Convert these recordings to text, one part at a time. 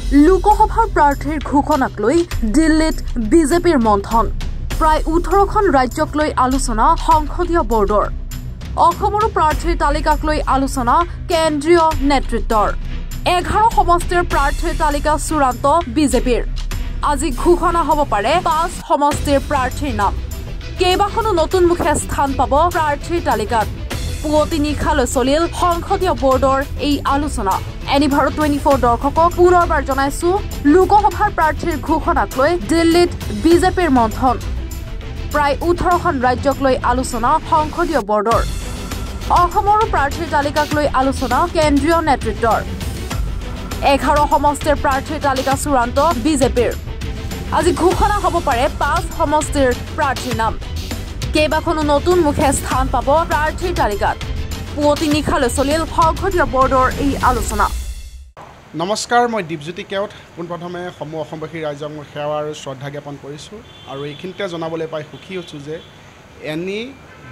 লোকসভাৰ প্ৰাৰ্থীৰ ঘোষণাক লৈ দিল্লীত বিজেপিৰ মন্থন প্ৰায় 18খন ৰাজ্যক লৈ আলোচনা সংসদীয় বৰ্ডৰ অসমৰো প্ৰাৰ্থীৰ তালিকাক লৈ আলোচনা কেন্দ্ৰীয় নেতৃত্বৰ 11 সমষ্টিৰ প্ৰাৰ্থীৰ তালিকা চূড়ান্ত বিজেপিৰ আজি ঘোষণা হ'ব পাৰে 5 সমষ্টিৰ প্ৰাৰ্থীৰ নাম কেইবাখনো নতুন মুখে স্থান পাব প্ৰাৰ্থীৰ তালিকাত পুৱতি নিশালৈ চলিল সংসদীয় বৰ্ডৰ এই আলোচনা এনিভাৰ 24 দৰ্শকক পুনৰবাৰ জনাইছো লোকসভাৰ প্ৰাৰ্থীৰ ঘোষণাক লৈ দিল্লীত বিজেপিৰ মন্থন প্ৰায় 18খন ৰাজ্যক লৈ আলোচনা সংসদীয় বৰ্ডৰ অসমৰো প্ৰাৰ্থীৰ তালিকাক লৈ আলোচনা কেন্দ্ৰীয় নেতৃত্বৰ 11 সমষ্টিৰ প্ৰাৰ্থীৰ তালিকা চূড়ান্ত বিজেপিৰ আজি ঘোষণা হ'ব পাৰে 5 সমষ্টিৰ প্ৰাৰ্থীৰ নাম কেইবাখনো নতুন মুখে স্থান পাব প্ৰাৰ্থীৰ তালিকাত পুৱতি নিশালৈ চলিল সংসদীয় বৰ্ডৰ এই আলোচনা নমস্কাৰ মই দীপজ্যোতি কেওট পোনপ্ৰথমে সমূহ অসমবাসী ৰাইজক মই সেৱা আৰু শ্ৰদ্ধা জ্ঞাপন কৰিছোঁ আৰু এইখিনিতে জনাবলৈ পাই সুখী হৈছোঁ যে এনি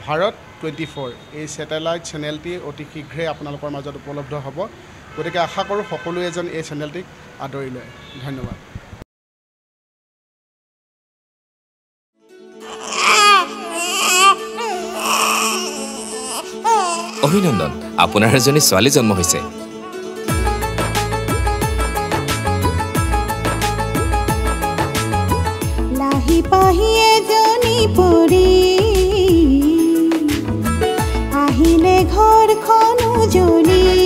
ভাৰত 24 এই ছেটেলাইট চেনেলটি অতি শীঘ্ৰেই আপোনালোকৰ মাজত উপলব্ধ হ'ব গতিকে আশা কৰোঁ সকলোৱে যেন এই চেনেলটিক আদৰি লয় ধন্যবাদ অভিনন্দন আপোনাৰ এজনী ছোৱালী জন্ম হৈছে লাহি পাহি এজনী পৰি আহিলে ঘৰখন উজলি